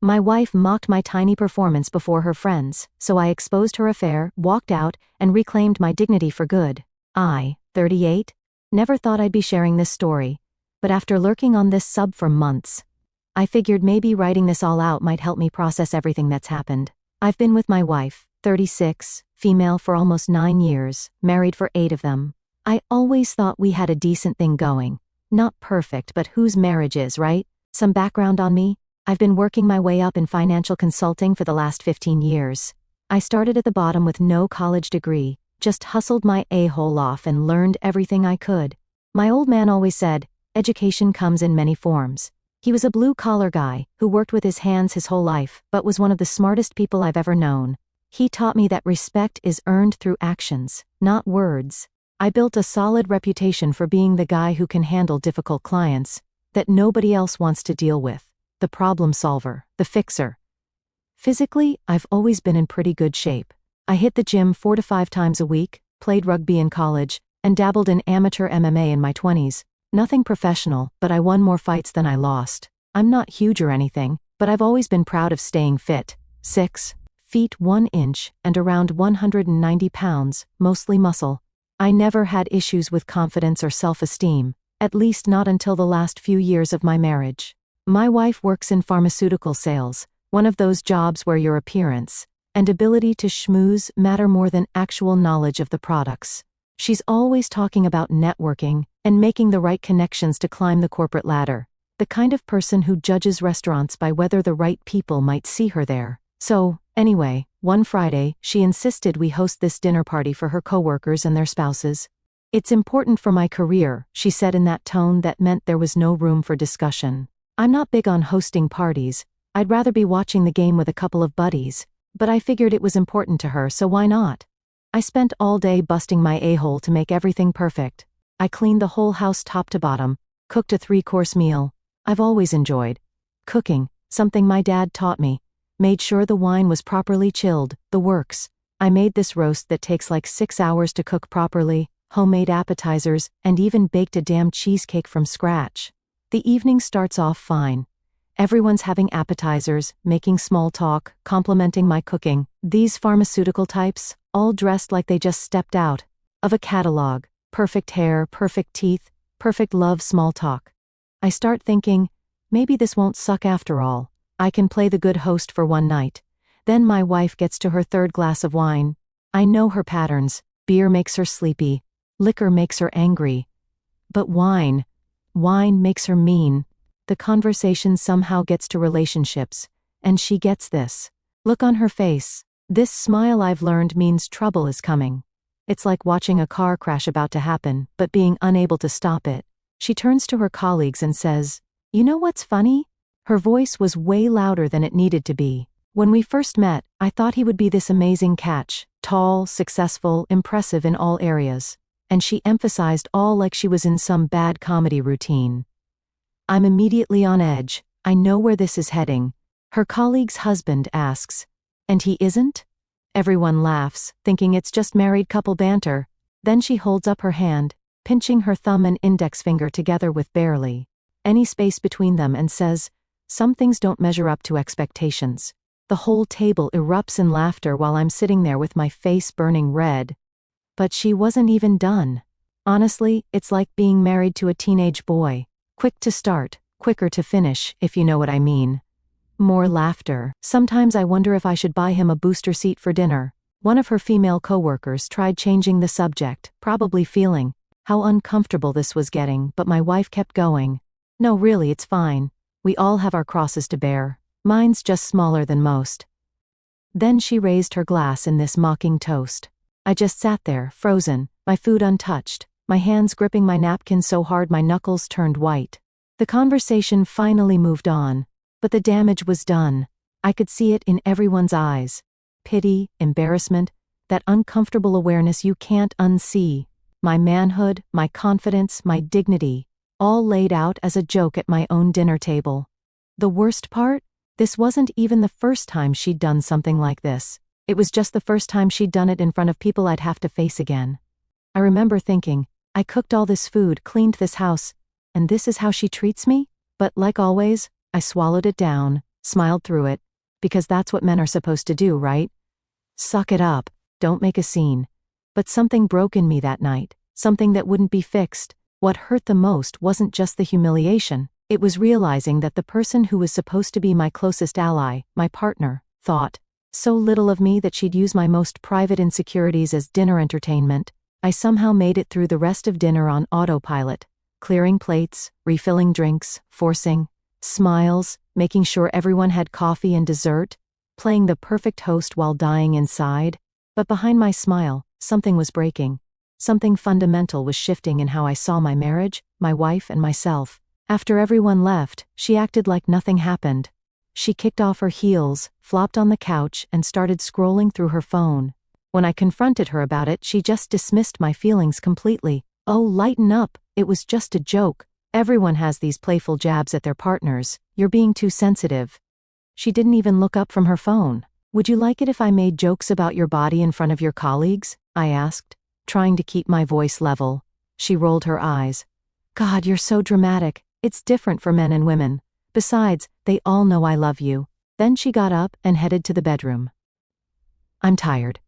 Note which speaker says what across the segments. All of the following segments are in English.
Speaker 1: My wife mocked my tiny performance before her friends, so I exposed her affair, walked out, and reclaimed my dignity for good. I, 38, never thought I'd be sharing this story, but after lurking on this sub for months, I figured maybe writing this all out might help me process everything that's happened. I've been with my wife, 36, female, for almost 9 years, married for 8 of them. I always thought we had a decent thing going. Not perfect, but whose marriage is, right? Some background on me. I've been working my way up in financial consulting for the last 15 years. I started at the bottom with no college degree, just hustled my a-hole off and learned everything I could. My old man always said, education comes in many forms. He was a blue-collar guy who worked with his hands his whole life, but was one of the smartest people I've ever known. He taught me that respect is earned through actions, not words. I built a solid reputation for being the guy who can handle difficult clients that nobody else wants to deal with. The problem solver, the fixer. Physically, I've always been in pretty good shape. I hit the gym 4 to 5 times a week, played rugby in college, and dabbled in amateur MMA in my 20s. Nothing professional, but I won more fights than I lost. I'm not huge or anything, but I've always been proud of staying fit. 6 feet 1 inch and around 190 pounds, mostly muscle. I never had issues with confidence or self-esteem, at least not until the last few years of my marriage. My wife works in pharmaceutical sales, one of those jobs where your appearance and ability to schmooze matter more than actual knowledge of the products. She's always talking about networking and making the right connections to climb the corporate ladder, the kind of person who judges restaurants by whether the right people might see her there. So, anyway, one Friday, she insisted we host this dinner party for her coworkers and their spouses. It's important for my career, she said in that tone that meant there was no room for discussion. I'm not big on hosting parties. I'd rather be watching the game with a couple of buddies, but I figured it was important to her, so why not? I spent all day busting my a-hole to make everything perfect. I cleaned the whole house top to bottom, cooked a 3-course meal. I've always enjoyed cooking, something my dad taught me. Made sure the wine was properly chilled, the works. I made this roast that takes like 6 hours to cook properly, homemade appetizers, and even baked a damn cheesecake from scratch. The evening starts off fine. Everyone's having appetizers, making small talk, complimenting my cooking. These pharmaceutical types, all dressed like they just stepped out of a catalog. Perfect hair, perfect teeth, perfect love, small talk. I start thinking, maybe this won't suck after all. I can play the good host for one night. Then my wife gets to her 3rd glass of wine. I know her patterns. Beer makes her sleepy. Liquor makes her angry. But wine makes her mean. The conversation somehow gets to relationships, and she gets this look on her face. This smile I've learned means trouble is coming. It's like watching a car crash about to happen, but being unable to stop it. She turns to her colleagues and says, "You know what's funny?" Her voice was way louder than it needed to be. When we first met, I thought he would be this amazing catch, tall, successful, impressive in all areas. And she emphasized all like she was in some bad comedy routine. I'm immediately on edge. I know where this is heading. Her colleague's husband asks, "And he isn't?" Everyone laughs, thinking it's just married couple banter. Then she holds up her hand, pinching her thumb and index finger together with barely any space between them, and says, "Some things don't measure up to expectations." The whole table erupts in laughter while I'm sitting there with my face burning red. But she wasn't even done. Honestly, it's like being married to a teenage boy. Quick to start, quicker to finish, if you know what I mean. More laughter. Sometimes I wonder if I should buy him a booster seat for dinner. One of her female coworkers tried changing the subject, probably feeling how uncomfortable this was getting, but my wife kept going. "No, really, it's fine. We all have our crosses to bear. Mine's just smaller than most." Then she raised her glass in this mocking toast. I just sat there, frozen, my food untouched, my hands gripping my napkin so hard my knuckles turned white. The conversation finally moved on, but the damage was done. I could see it in everyone's eyes. Pity, embarrassment, that uncomfortable awareness you can't unsee. My manhood, my confidence, my dignity, all laid out as a joke at my own dinner table. The worst part? This wasn't even the first time she'd done something like this. It was just the first time she'd done it in front of people I'd have to face again. I remember thinking, I cooked all this food, cleaned this house, and this is how she treats me? But like always, I swallowed it down, smiled through it, because that's what men are supposed to do, right? Suck it up, don't make a scene. But something broke in me that night, something that wouldn't be fixed. What hurt the most wasn't just the humiliation, it was realizing that the person who was supposed to be my closest ally, my partner, thought so little of me that she'd use my most private insecurities as dinner entertainment. I somehow made it through the rest of dinner on autopilot, clearing plates, refilling drinks, forcing smiles, making sure everyone had coffee and dessert, playing the perfect host while dying inside. But behind my smile, something was breaking. Something fundamental was shifting in how I saw my marriage, my wife, and myself. After everyone left, she acted like nothing happened. She kicked off her heels, flopped on the couch, and started scrolling through her phone. When I confronted her about it, she just dismissed my feelings completely. Oh, lighten up, it was just a joke. Everyone has these playful jabs at their partners. You're being too sensitive. She didn't even look up from her phone. Would you like it if I made jokes about your body in front of your colleagues? I asked, trying to keep my voice level. She rolled her eyes. God, you're so dramatic. It's different for men and women. Besides, they all know I love you. Then she got up and headed to the bedroom. I'm tired.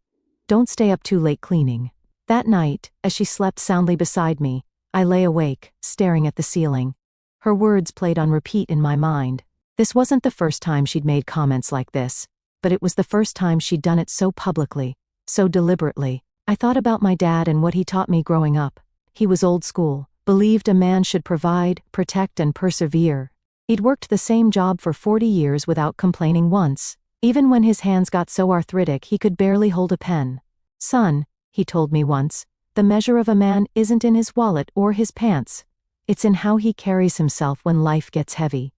Speaker 1: Don't stay up too late cleaning. That night, as she slept soundly beside me, I lay awake, staring at the ceiling. Her words played on repeat in my mind. This wasn't the first time she'd made comments like this, but it was the first time she'd done it so publicly, so deliberately. I thought about my dad and what he taught me growing up. He was old school, believed a man should provide, protect, and persevere. He'd worked the same job for 40 years without complaining once. Even when his hands got so arthritic he could barely hold a pen. Son, he told me once, the measure of a man isn't in his wallet or his pants. It's in how he carries himself when life gets heavy.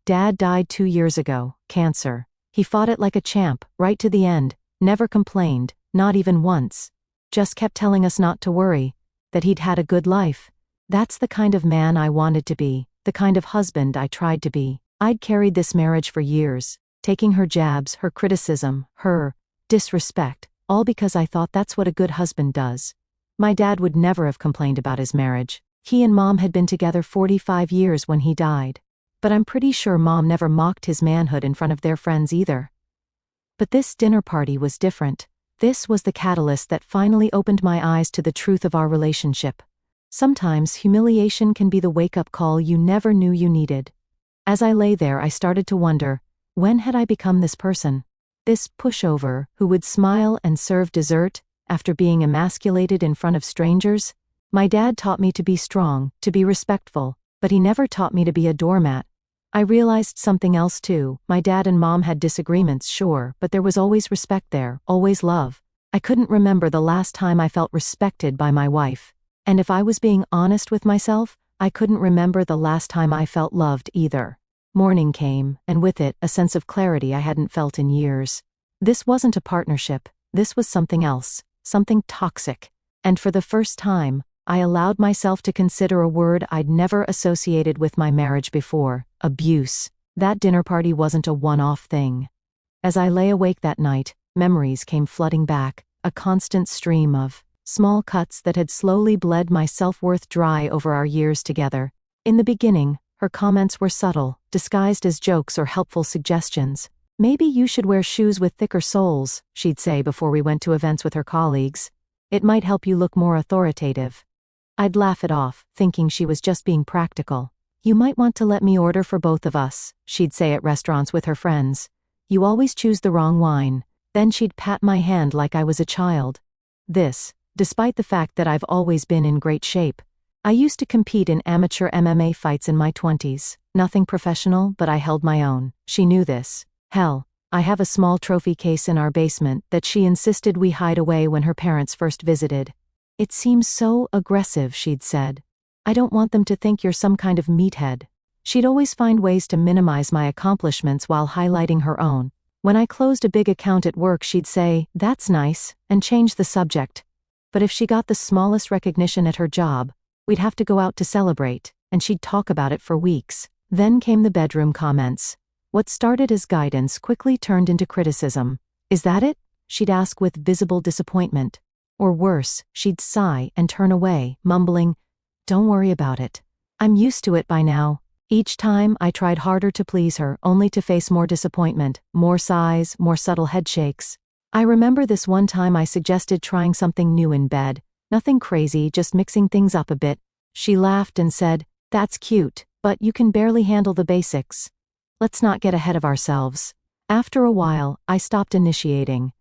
Speaker 1: Dad died 2 years ago, cancer. He fought it like a champ, right to the end, never complained, not even once. Just kept telling us not to worry, that he'd had a good life. That's the kind of man I wanted to be, the kind of husband I tried to be. I'd carried this marriage for years, taking her jabs, her criticism, her disrespect, all because I thought that's what a good husband does. My dad would never have complained about his marriage. He and Mom had been together 45 years when he died. But I'm pretty sure Mom never mocked his manhood in front of their friends either. But this dinner party was different. This was the catalyst that finally opened my eyes to the truth of our relationship. Sometimes humiliation can be the wake-up call you never knew you needed. As I lay there, I started to wonder, when had I become this person? This pushover who would smile and serve dessert after being emasculated in front of strangers? My dad taught me to be strong, to be respectful, but he never taught me to be a doormat. I realized something else too. My dad and Mom had disagreements, sure, but there was always respect there, always love. I couldn't remember the last time I felt respected by my wife. And if I was being honest with myself, I couldn't remember the last time I felt loved either. Morning came, and with it, a sense of clarity I hadn't felt in years. This wasn't a partnership, this was something else, something toxic. And for the first time, I allowed myself to consider a word I'd never associated with my marriage before: abuse. That dinner party wasn't a one-off thing. As I lay awake that night, memories came flooding back, a constant stream of small cuts that had slowly bled my self-worth dry over our years together. In the beginning, her comments were subtle, disguised as jokes or helpful suggestions. Maybe you should wear shoes with thicker soles, she'd say before we went to events with her colleagues. It might help you look more authoritative. I'd laugh it off, thinking she was just being practical. You might want to let me order for both of us, she'd say at restaurants with her friends. You always choose the wrong wine. Then she'd pat my hand like I was a child. This, despite the fact that I've always been in great shape. I used to compete in amateur MMA fights in my 20s. Nothing professional, but I held my own. She knew this. Hell, I have a small trophy case in our basement that she insisted we hide away when her parents first visited. It seems so aggressive, she'd said. I don't want them to think you're some kind of meathead. She'd always find ways to minimize my accomplishments while highlighting her own. When I closed a big account at work, she'd say, "That's nice," and change the subject. But if she got the smallest recognition at her job, we'd have to go out to celebrate, and she'd talk about it for weeks. Then came the bedroom comments. What started as guidance quickly turned into criticism. "Is that it?" she'd ask with visible disappointment. Or worse, she'd sigh and turn away, mumbling, "Don't worry about it. I'm used to it by now." Each time, I tried harder to please her, only to face more disappointment, more sighs, more subtle headshakes. I remember this one time I suggested trying something new in bed. Nothing crazy, just mixing things up a bit. She laughed and said, "That's cute, but you can barely handle the basics. Let's not get ahead of ourselves." After a while, I stopped initiating.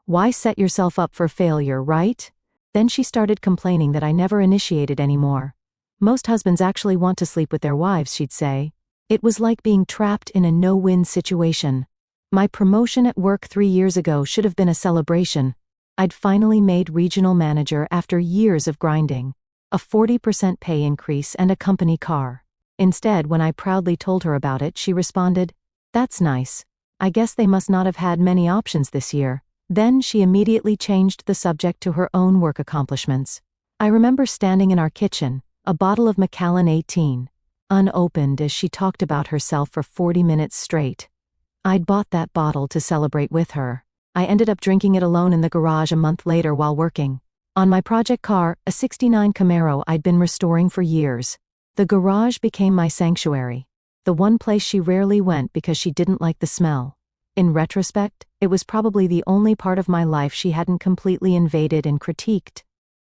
Speaker 1: Why set yourself up for failure, right? Then she started complaining that I never initiated anymore. Most husbands actually want to sleep with their wives, she'd say. It was like being trapped in a no-win situation. My promotion at work 3 years ago should have been a celebration. I'd finally made regional manager after years of grinding. A 40% pay increase and a company car. Instead, when I proudly told her about it, she responded, "That's nice. I guess they must not have had many options this year." Then she immediately changed the subject to her own work accomplishments. I remember standing in our kitchen, a bottle of Macallan 18, unopened, as she talked about herself for 40 minutes straight. I'd bought that bottle to celebrate with her. I ended up drinking it alone in the garage a month later while working on my project car, a '69 Camaro I'd been restoring for years. The garage became my sanctuary, the one place she rarely went because she didn't like the smell. In retrospect, it was probably the only part of my life she hadn't completely invaded and critiqued.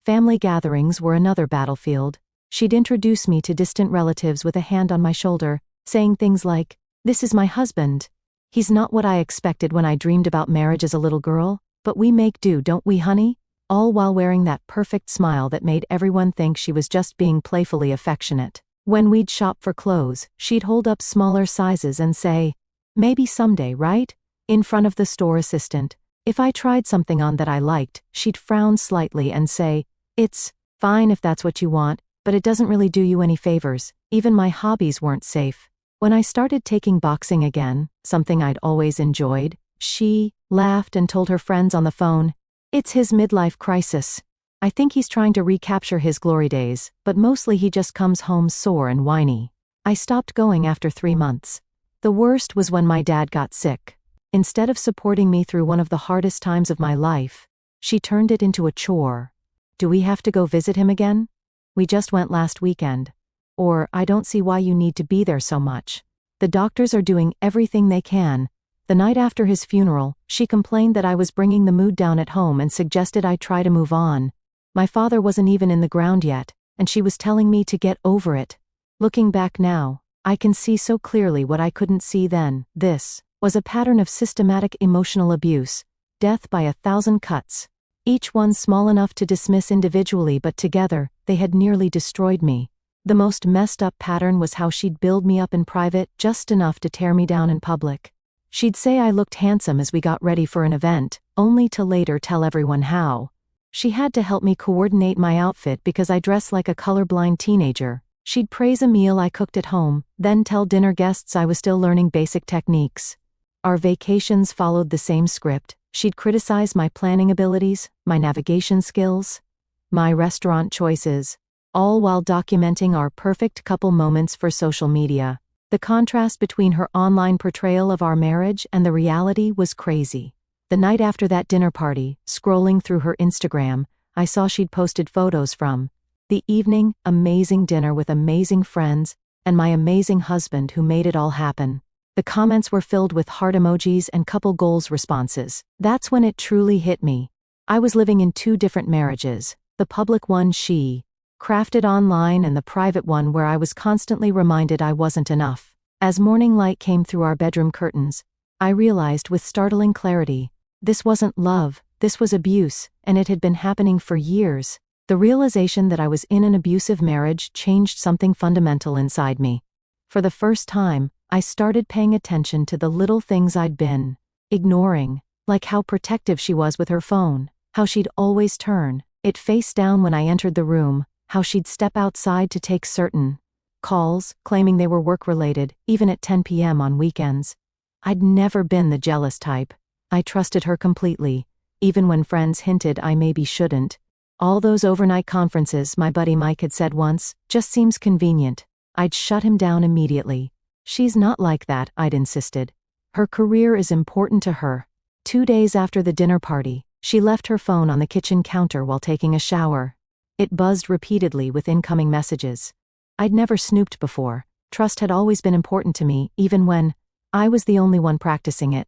Speaker 1: Family gatherings were another battlefield. She'd introduce me to distant relatives with a hand on my shoulder, saying things like, "This is my husband. He's not what I expected when I dreamed about marriage as a little girl, but we make do, don't we, honey?" All while wearing that perfect smile that made everyone think she was just being playfully affectionate. When we'd shop for clothes, she'd hold up smaller sizes and say, "Maybe someday, right?" in front of the store assistant. If I tried something on that I liked, she'd frown slightly and say, "It's fine if that's what you want, but it doesn't really do you any favors." Even my hobbies weren't safe. When I started taking boxing again, something I'd always enjoyed, she laughed and told her friends on the phone, "It's his midlife crisis. I think he's trying to recapture his glory days, but mostly he just comes home sore and whiny." I stopped going after 3 months. The worst was when my dad got sick. Instead of supporting me through one of the hardest times of my life, she turned it into a chore. "Do we have to go visit him again? We just went last weekend." Or, "I don't see why you need to be there so much. The doctors are doing everything they can." The night after his funeral, she complained that I was bringing the mood down at home and suggested I try to move on. My father wasn't even in the ground yet, and she was telling me to get over it. Looking back now, I can see so clearly what I couldn't see then. This was a pattern of systematic emotional abuse, death by 1,000 cuts. Each one small enough to dismiss individually, but together, they had nearly destroyed me. The most messed up pattern was how she'd build me up in private just enough to tear me down in public. She'd say I looked handsome as we got ready for an event, only to later tell everyone how. She had to help me coordinate my outfit because I dressed like a colorblind teenager. She'd praise a meal I cooked at home, then tell dinner guests I was still learning basic techniques. Our vacations followed the same script. She'd criticize my planning abilities, my navigation skills, my restaurant choices, all while documenting our perfect couple moments for social media. The contrast between her online portrayal of our marriage and the reality was crazy. The night after that dinner party, scrolling through her Instagram, I saw she'd posted photos from the evening, amazing dinner with amazing friends, and my amazing husband who made it all happen. The comments were filled with heart emojis and couple goals responses. That's when it truly hit me. I was living in 2 different marriages, the public one she crafted online and the private one where I was constantly reminded I wasn't enough. As morning light came through our bedroom curtains, I realized with startling clarity, this wasn't love, this was abuse, and it had been happening for years. The realization that I was in an abusive marriage changed something fundamental inside me. For the first time, I started paying attention to the little things I'd been ignoring, like how protective she was with her phone, how she'd always turn it face down when I entered the room, how she'd step outside to take certain calls, claiming they were work-related, even at 10 p.m. on weekends. I'd never been the jealous type. I trusted her completely, even when friends hinted I maybe shouldn't. All those overnight conferences my buddy Mike had said once, "Just seems convenient." I'd shut him down immediately. "She's not like that," I'd insisted. "Her career is important to her." 2 days after the dinner party, she left her phone on the kitchen counter while taking a shower. It buzzed repeatedly with incoming messages. I'd never snooped before, Trust had always been important to me, even when I was the only one practicing it.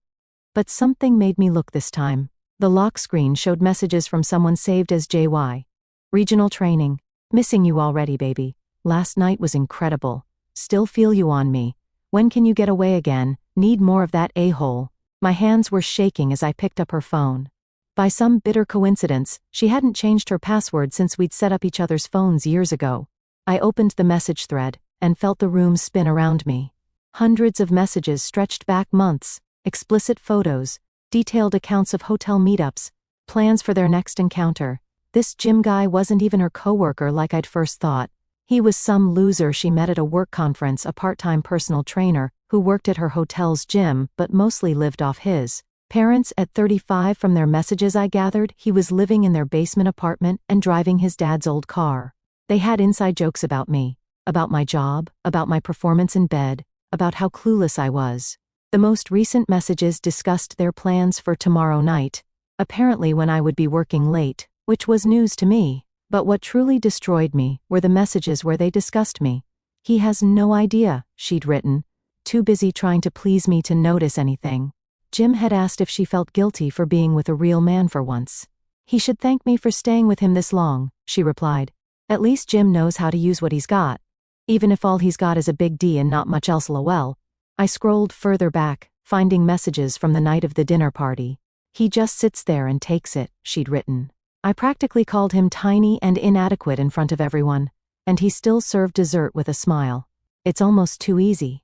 Speaker 1: But something made me look this time. The lock screen showed messages from someone saved as JY. Regional training. Missing you already, baby. Last night was incredible. Still feel you on me. When can you get away again? Need more of that a-hole. My hands were shaking as I picked up her phone. By some bitter coincidence, she hadn't changed her password since we'd set up each other's phones years ago. I opened the message thread and felt the room spin around me. Hundreds of messages stretched back months, explicit photos, detailed accounts of hotel meetups, plans for their next encounter. This gym guy wasn't even her coworker like I'd first thought. He was some loser she met at a work conference, a part-time personal trainer who worked at her hotel's gym but mostly lived off his parents at 35. From their messages I gathered, he was living in their basement apartment and driving his dad's old car. They had inside jokes about me, about my job, about my performance in bed, about how clueless I was. The most recent messages discussed their plans for tomorrow night, apparently when I would be working late, which was news to me. But what truly destroyed me were the messages where they discussed me. He has no idea, she'd written, too busy trying to please me to notice anything. Jim had asked if she felt guilty for being with a real man for once. He should thank me for staying with him this long, she replied. At least Jim knows how to use what he's got. Even if all he's got is a big D and not much else, lol. I scrolled further back, finding messages from the night of the dinner party. He just sits there and takes it, she'd written. I practically called him tiny and inadequate in front of everyone, and he still served dessert with a smile. It's almost too easy.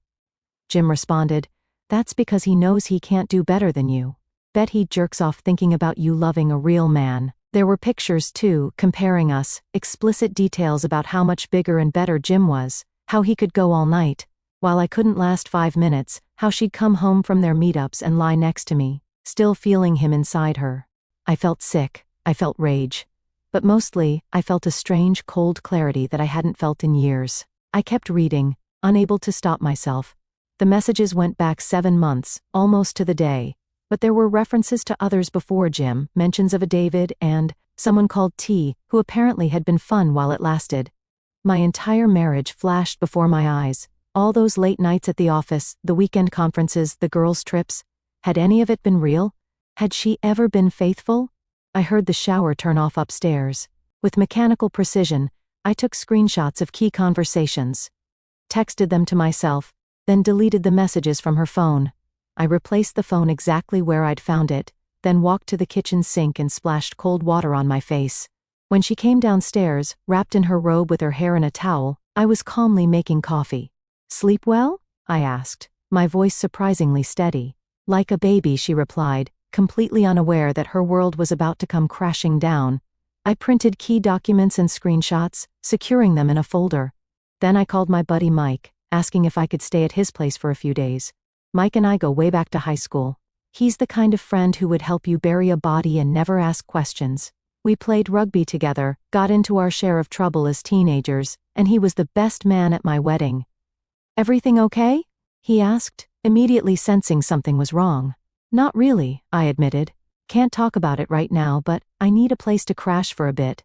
Speaker 1: Jim responded, that's because he knows he can't do better than you. Bet he jerks off thinking about you loving a real man. There were pictures too, comparing us, explicit details about how much bigger and better Jim was, how he could go all night, while I couldn't last 5 minutes, how she'd come home from their meetups and lie next to me, still feeling him inside her. I felt sick, I felt rage. But mostly, I felt a strange cold clarity that I hadn't felt in years. I kept reading, unable to stop myself. The messages went back 7 months, almost to the day, but there were references to others before Jim, mentions of a David and someone called T, who apparently had been fun while it lasted. My entire marriage flashed before my eyes, all those late nights at the office, the weekend conferences, the girls' trips. Had any of it been real? Had she ever been faithful? I heard the shower turn off upstairs. With mechanical precision, I took screenshots of key conversations, texted them to myself, then deleted the messages from her phone. I replaced the phone exactly where I'd found it, then walked to the kitchen sink and splashed cold water on my face. When she came downstairs, wrapped in her robe with her hair in a towel, I was calmly making coffee. Sleep well? I asked, my voice surprisingly steady. Like a baby, she replied, completely unaware that her world was about to come crashing down. I printed key documents and screenshots, securing them in a folder. Then I called my buddy Mike, asking if I could stay at his place for a few days. Mike and I go way back to high school. He's the kind of friend who would help you bury a body and never ask questions. We played rugby together, got into our share of trouble as teenagers, and he was the best man at my wedding. Everything okay? He asked, immediately sensing something was wrong. Not really, I admitted. Can't talk about it right now, but I need a place to crash for a bit.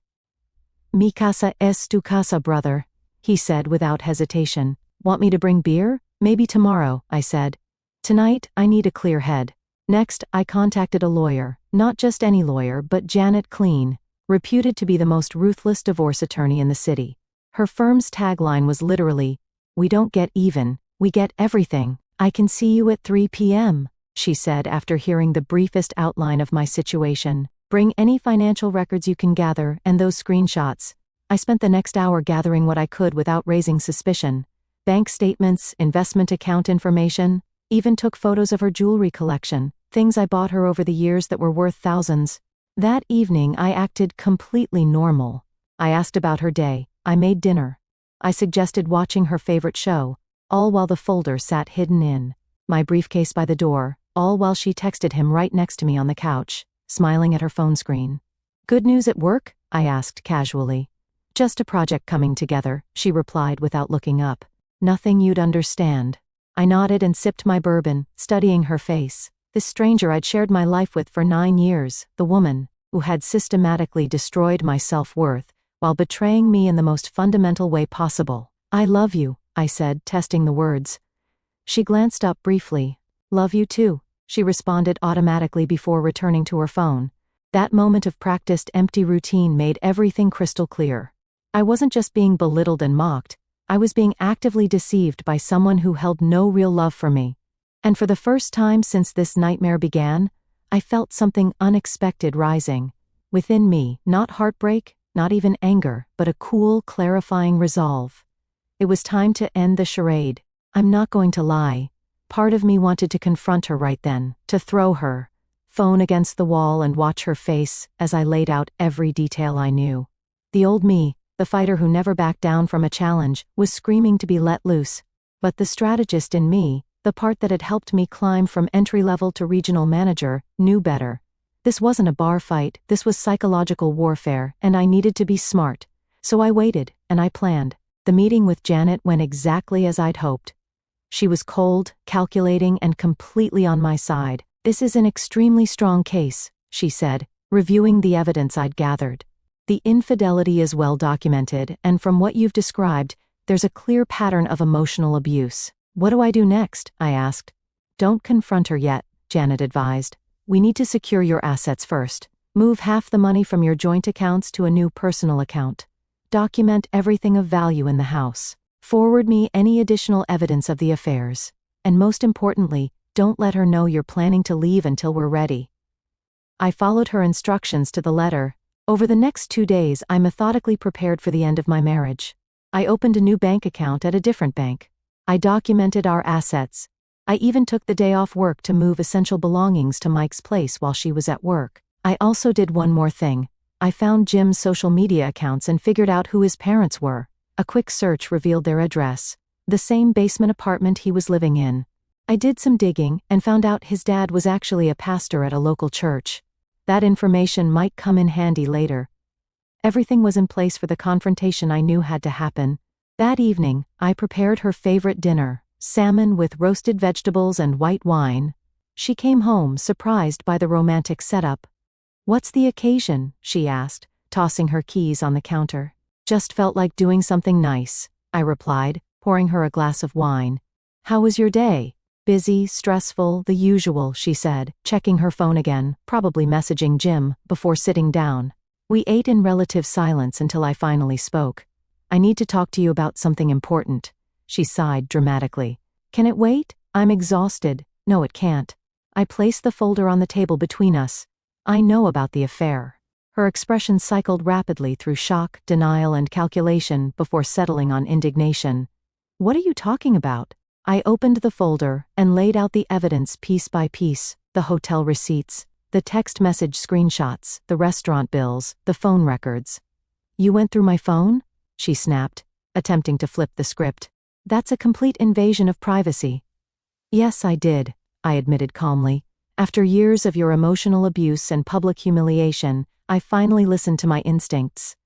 Speaker 1: Mi casa es tu casa, brother, he said without hesitation. Want me to bring beer? Maybe tomorrow, I said. Tonight, I need a clear head. Next, I contacted a lawyer, not just any lawyer, but Janet Clean, reputed to be the most ruthless divorce attorney in the city. Her firm's tagline was literally, "We don't get even, we get everything. I can see you at 3 p.m., she said after hearing the briefest outline of my situation. Bring any financial records you can gather and those screenshots. I spent the next hour gathering what I could without raising suspicion. Bank statements, investment account information, even took photos of her jewelry collection, things I bought her over the years that were worth thousands. That evening I acted completely normal. I asked about her day, I made dinner. I suggested watching her favorite show, all while the folder sat hidden in my briefcase by the door, all while she texted him right next to me on the couch, smiling at her phone screen. Good news at work? I asked casually. Just a project coming together, she replied without looking up. Nothing you'd understand. I nodded and sipped my bourbon, studying her face. This stranger I'd shared my life with for 9 years, the woman who had systematically destroyed my self-worth while betraying me in the most fundamental way possible. I love you, I said, testing the words. She glanced up briefly. Love you too, she responded automatically before returning to her phone. That moment of practiced empty routine made everything crystal clear. I wasn't just being belittled and mocked, I was being actively deceived by someone who held no real love for me. And for the first time since this nightmare began, I felt something unexpected rising. Within me, not heartbreak, not even anger, but a cool, clarifying resolve. It was time to end the charade. I'm not going to lie. Part of me wanted to confront her right then, to throw her phone against the wall and watch her face as I laid out every detail I knew. The old me, the fighter who never backed down from a challenge, was screaming to be let loose. But the strategist in me, the part that had helped me climb from entry-level to regional manager, knew better. This wasn't a bar fight, this was psychological warfare, and I needed to be smart. So I waited, and I planned. The meeting with Janet went exactly as I'd hoped. She was cold, calculating, and completely on my side. This is an extremely strong case, she said, reviewing the evidence I'd gathered. The infidelity is well documented, and from what you've described, there's a clear pattern of emotional abuse. What do I do next? I asked. Don't confront her yet, Janet advised. We need to secure your assets first. Move half the money from your joint accounts to a new personal account. Document everything of value in the house. Forward me any additional evidence of the affairs. And most importantly, don't let her know you're planning to leave until we're ready. I followed her instructions to the letter. Over the next 2 days, I methodically prepared for the end of my marriage. I opened a new bank account at a different bank. I documented our assets. I even took the day off work to move essential belongings to Mike's place while she was at work. I also did one more thing. I found Jim's social media accounts and figured out who his parents were. A quick search revealed their address, the same basement apartment he was living in. I did some digging and found out his dad was actually a pastor at a local church. That information might come in handy later. Everything was in place for the confrontation I knew had to happen. That evening, I prepared her favorite dinner, salmon with roasted vegetables and white wine. She came home surprised by the romantic setup. What's the occasion? She asked, tossing her keys on the counter. Just felt like doing something nice, I replied, pouring her a glass of wine. How was your day? Busy, stressful, the usual, she said, checking her phone again, probably messaging Jim, before sitting down. We ate in relative silence until I finally spoke. I need to talk to you about something important. She sighed dramatically. Can it wait? I'm exhausted. No, it can't. I placed the folder on the table between us. I know about the affair. Her expression cycled rapidly through shock, denial, and calculation before settling on indignation. What are you talking about? I opened the folder and laid out the evidence piece by piece, the hotel receipts, the text message screenshots, the restaurant bills, the phone records. You went through my phone? She snapped, attempting to flip the script. That's a complete invasion of privacy. Yes, I did, I admitted calmly. After years of your emotional abuse and public humiliation, I finally listened to my instincts.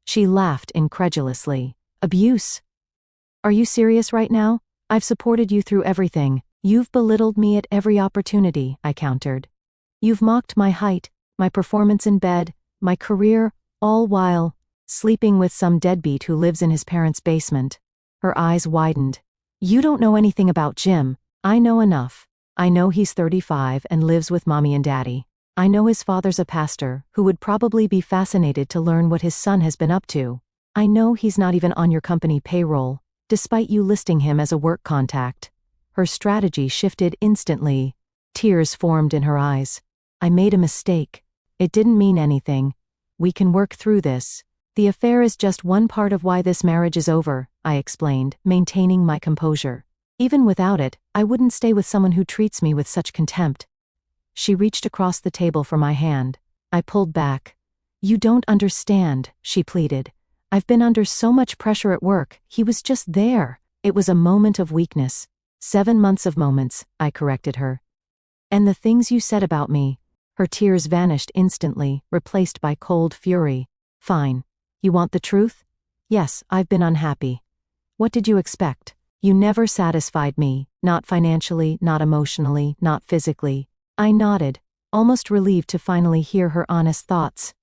Speaker 1: She laughed incredulously. Abuse? Are you serious right now? I've supported you through everything. You've belittled me at every opportunity, I countered. You've mocked my height, my performance in bed, my career, all while sleeping with some deadbeat who lives in his parents' basement. Her eyes widened. You don't know anything about Jim. I know enough. I know he's 35 and lives with mommy and daddy. I know his father's a pastor, who would probably be fascinated to learn what his son has been up to. I know he's not even on your company payroll, despite you listing him as a work contact. Her strategy shifted instantly. Tears formed in her eyes. I made a mistake. It didn't mean anything. We can work through this. The affair is just one part of why this marriage is over, I explained, maintaining my composure. Even without it, I wouldn't stay with someone who treats me with such contempt. She reached across the table for my hand. I pulled back. You don't understand, she pleaded. I've been under so much pressure at work. He was just there. It was a moment of weakness. 7 months of moments, I corrected her. And the things you said about me. Her tears vanished instantly, replaced by cold fury. Fine. You want the truth? Yes, I've been unhappy. What did you expect? You never satisfied me, not financially, not emotionally, not physically. I nodded, almost relieved to finally hear her honest thoughts.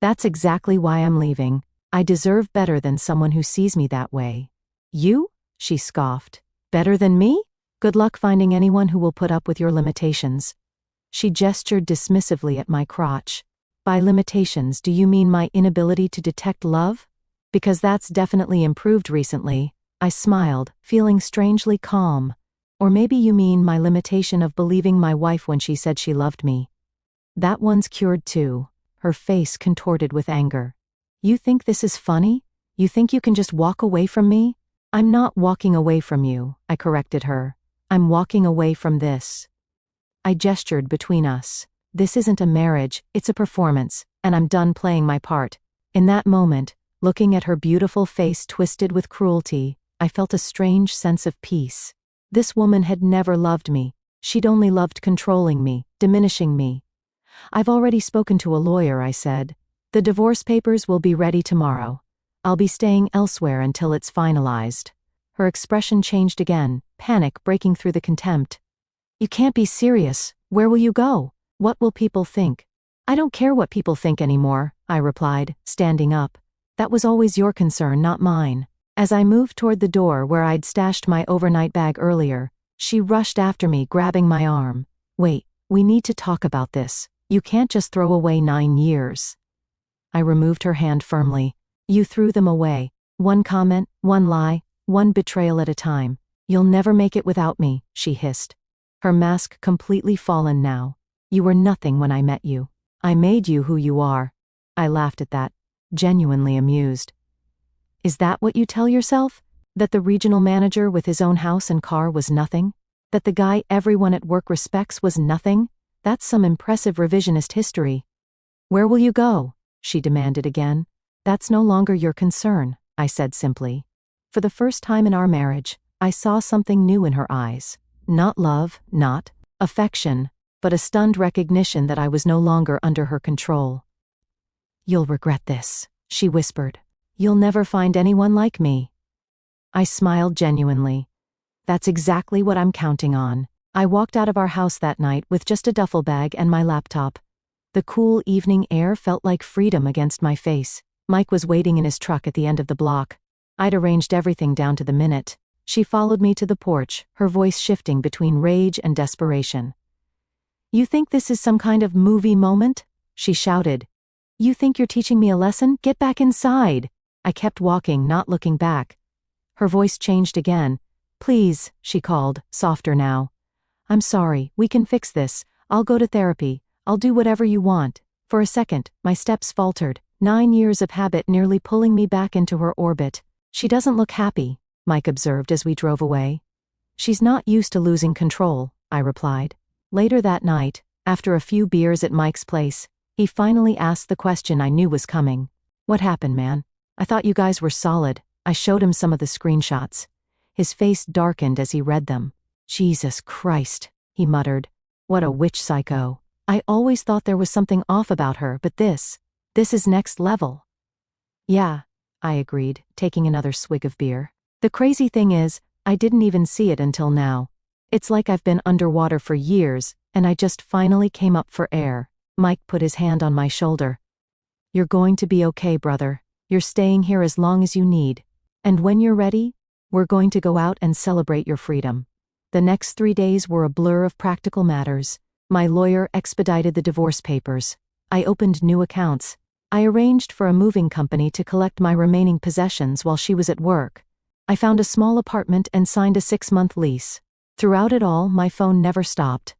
Speaker 1: That's exactly why I'm leaving. I deserve better than someone who sees me that way. You? she scoffed. Better than me? Good luck finding anyone who will put up with your limitations. She gestured dismissively at my crotch. By limitations, do you mean my inability to detect love? Because that's definitely improved recently. I smiled, feeling strangely calm. Or maybe you mean my limitation of believing my wife when she said she loved me. That one's cured too. Her face contorted with anger. You think this is funny? You think you can just walk away from me? I'm not walking away from you, I corrected her. I'm walking away from this. I gestured between us. This isn't a marriage, it's a performance, and I'm done playing my part. In that moment, looking at her beautiful face twisted with cruelty, I felt a strange sense of peace. This woman had never loved me. She'd only loved controlling me, diminishing me. I've already spoken to a lawyer, I said. The divorce papers will be ready tomorrow. I'll be staying elsewhere until it's finalized. Her expression changed again, panic breaking through the contempt. You can't be serious. Where will you go? What will people think? I don't care what people think anymore, I replied, standing up. That was always your concern, not mine. As I moved toward the door where I'd stashed my overnight bag earlier, she rushed after me, grabbing my arm. Wait, we need to talk about this. You can't just throw away 9 years. I removed her hand firmly. You threw them away. One comment, one lie, one betrayal at a time. You'll never make it without me, she hissed. Her mask completely fallen now. You were nothing when I met you. I made you who you are. I laughed at that, genuinely amused. Is that what you tell yourself? That the regional manager with his own house and car was nothing? That the guy everyone at work respects was nothing? That's some impressive revisionist history. Where will you go? She demanded again. That's no longer your concern, I said simply. For the first time in our marriage, I saw something new in her eyes. Not love, not affection, but a stunned recognition that I was no longer under her control. You'll regret this, she whispered. You'll never find anyone like me. I smiled genuinely. That's exactly what I'm counting on. I walked out of our house that night with just a duffel bag and my laptop. The cool evening air felt like freedom against my face. Mike was waiting in his truck at the end of the block. I'd arranged everything down to the minute. She followed me to the porch, her voice shifting between rage and desperation. You think this is some kind of movie moment? She shouted. You think you're teaching me a lesson? Get back inside. I kept walking, not looking back. Her voice changed again. Please, she called, softer now. I'm sorry, we can fix this. I'll go to therapy. I'll do whatever you want. For a second, my steps faltered, 9 years of habit nearly pulling me back into her orbit. She doesn't look happy, Mike observed as we drove away. She's not used to losing control, I replied. Later that night, after a few beers at Mike's place, he finally asked the question I knew was coming. What happened, man? I thought you guys were solid. I showed him some of the screenshots. His face darkened as he read them. Jesus Christ, he muttered. What a witch psycho. I always thought there was something off about her, but this is next level. Yeah, I agreed, taking another swig of beer. The crazy thing is, I didn't even see it until now. It's like I've been underwater for years, and I just finally came up for air. Mike put his hand on my shoulder. You're going to be okay, brother. You're staying here as long as you need. And when you're ready, we're going to go out and celebrate your freedom. The next 3 days were a blur of practical matters. My lawyer expedited the divorce papers. I opened new accounts. I arranged for a moving company to collect my remaining possessions while she was at work. I found a small apartment and signed a 6-month lease. Throughout it all, my phone never stopped.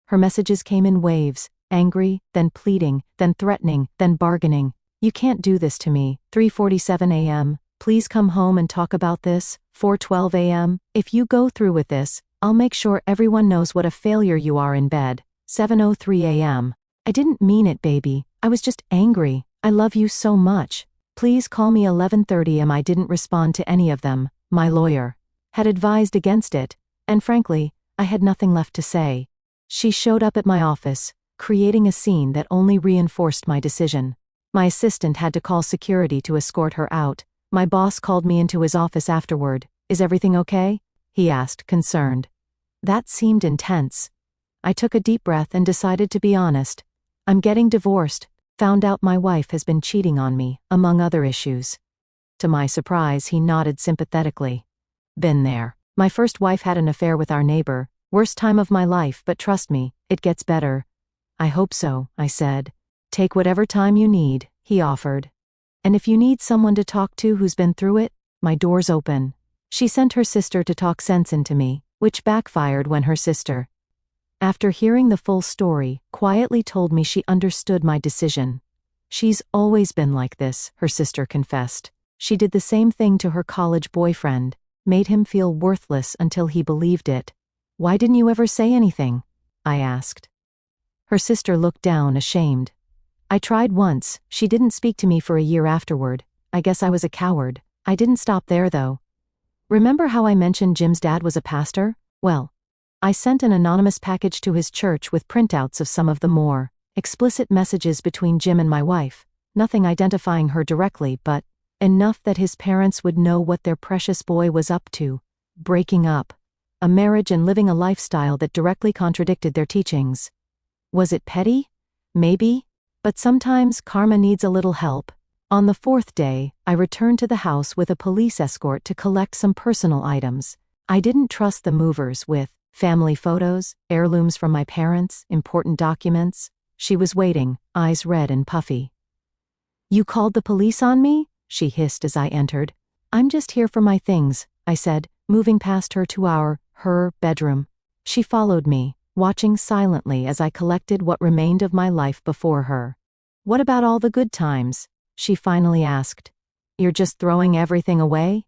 Speaker 1: Her messages came in waves, angry, then pleading, then threatening, then bargaining. You can't do this to me. 3:47 a.m. Please come home and talk about this. 4:12 a.m. If you go through with this, I'll make sure everyone knows what a failure you are in bed. 7:03 a.m. I didn't mean it, baby. I was just angry. I love you so much. Please call me 11:30 am. I didn't respond to any of them. My lawyer had advised against it, and frankly, I had nothing left to say. She showed up at my office, creating a scene that only reinforced my decision. My assistant had to call security to escort her out. My boss called me into his office afterward. Is everything okay? He asked, concerned. That seemed intense. I took a deep breath and decided to be honest. I'm getting divorced. Found out my wife has been cheating on me, among other issues. To my surprise, he nodded sympathetically. Been there. My first wife had an affair with our neighbor. Worst time of my life, but trust me, it gets better. I hope so, I said. Take whatever time you need, he offered. And if you need someone to talk to who's been through it, my door's open. She sent her sister to talk sense into me, which backfired when her sister, after hearing the full story, quietly told me she understood my decision. She's always been like this, her sister confessed. She did the same thing to her college boyfriend, made him feel worthless until he believed it. Why didn't you ever say anything? I asked. Her sister looked down, ashamed. I tried once, she didn't speak to me for a year afterward. I guess I was a coward. I didn't stop there though. Remember how I mentioned Jim's dad was a pastor? Well, I sent an anonymous package to his church with printouts of some of the more explicit messages between Jim and my wife, nothing identifying her directly, but enough that his parents would know what their precious boy was up to. Breaking up. A marriage and living a lifestyle that directly contradicted their teachings. Was it petty? Maybe. But sometimes karma needs a little help. On the fourth day, I returned to the house with a police escort to collect some personal items. I didn't trust the movers with family photos, heirlooms from my parents, important documents. She was waiting, eyes red and puffy. You called the police on me? She hissed as I entered. I'm just here for my things, I said, moving past her to her bedroom. She followed me, watching silently as I collected what remained of my life before her. What about all the good times? She finally asked. You're just throwing everything away?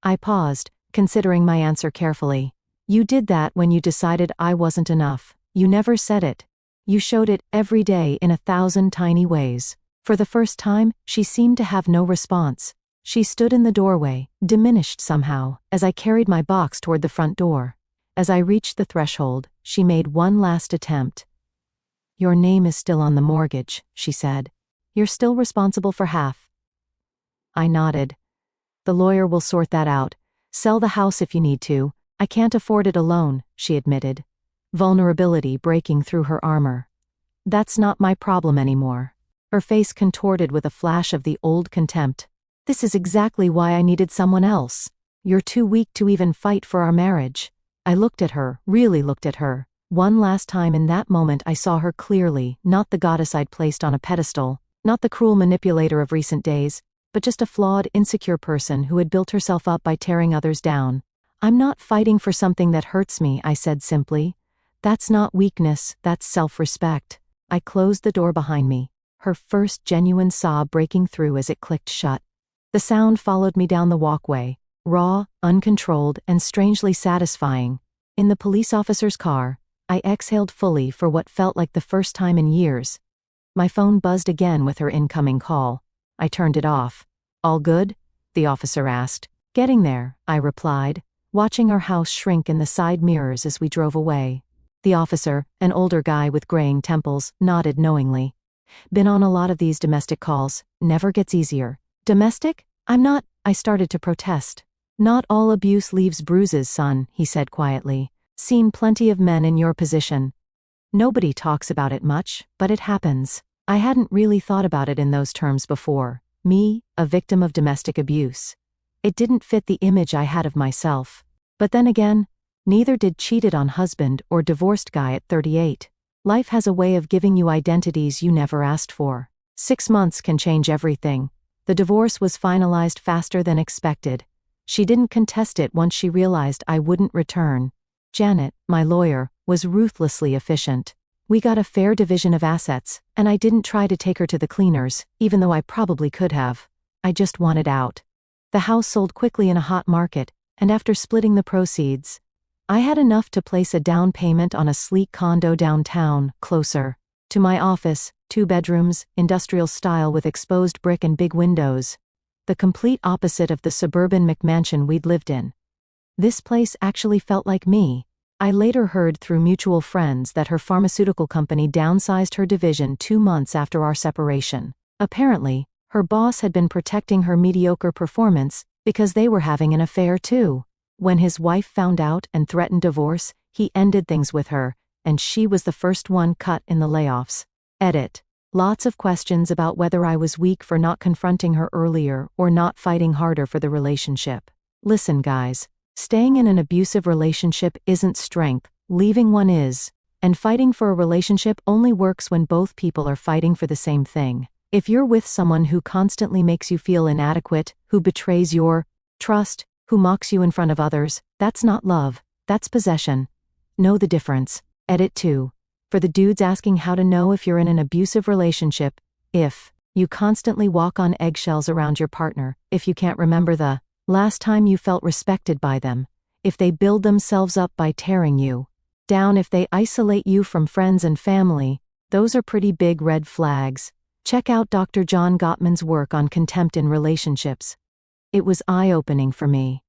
Speaker 1: I paused, considering my answer carefully. You did that when you decided I wasn't enough. You never said it. You showed it every day in 1,000 tiny ways. For the first time, she seemed to have no response. She stood in the doorway, diminished somehow, as I carried my box toward the front door. As I reached the threshold, she made one last attempt. Your name is still on the mortgage, she said. You're still responsible for half. I nodded. The lawyer will sort that out. Sell the house if you need to. I can't afford it alone, she admitted. Vulnerability breaking through her armor. That's not my problem anymore. Her face contorted with a flash of the old contempt. This is exactly why I needed someone else. You're too weak to even fight for our marriage. I looked at her, really looked at her. One last time in that moment I saw her clearly, not the goddess I'd placed on a pedestal, not the cruel manipulator of recent days, but just a flawed, insecure person who had built herself up by tearing others down. I'm not fighting for something that hurts me, I said simply. That's not weakness, that's self-respect. I closed the door behind me, her first genuine sob breaking through as it clicked shut. The sound followed me down the walkway, raw, uncontrolled, and strangely satisfying. In the police officer's car, I exhaled fully for what felt like the first time in years. My phone buzzed again with her incoming call. I turned it off. All good? The officer asked. Getting there, I replied, watching our house shrink in the side mirrors as we drove away. The officer, an older guy with graying temples, nodded knowingly. Been on a lot of these domestic calls. Never gets easier. Domestic? I'm not. I started to protest. Not all abuse leaves bruises, son, he said quietly. Seen plenty of men in your position. Nobody talks about it much, but it happens. I hadn't really thought about it in those terms before. Me, a victim of domestic abuse. It didn't fit the image I had of myself. But then again, neither did cheated on husband or divorced guy at 38. Life has a way of giving you identities you never asked for. 6 months can change everything. The divorce was finalized faster than expected. She didn't contest it once she realized I wouldn't return. Janet, my lawyer, was ruthlessly efficient. We got a fair division of assets, and I didn't try to take her to the cleaners, even though I probably could have. I just wanted out. The house sold quickly in a hot market, and after splitting the proceeds, I had enough to place a down payment on a sleek condo downtown, closer to my office, 2 bedrooms, industrial style with exposed brick and big windows. The complete opposite of the suburban McMansion we'd lived in. This place actually felt like me. I later heard through mutual friends that her pharmaceutical company downsized her division 2 months after our separation. Apparently, her boss had been protecting her mediocre performance because they were having an affair too. When his wife found out and threatened divorce, he ended things with her, and she was the first one cut in the layoffs. Edit. Lots of questions about whether I was weak for not confronting her earlier or not fighting harder for the relationship. Listen, guys. Staying in an abusive relationship isn't strength, leaving one is. And fighting for a relationship only works when both people are fighting for the same thing. If you're with someone who constantly makes you feel inadequate, who betrays your trust, who mocks you in front of others, that's not love, that's possession. Know the difference. Edit 2. For the dudes asking how to know if you're in an abusive relationship: if you constantly walk on eggshells around your partner, if you can't remember the last time you felt respected by them, if they build themselves up by tearing you down, if they isolate you from friends and family, those are pretty big red flags. Check out Dr. John Gottman's work on contempt in relationships. It was eye-opening for me.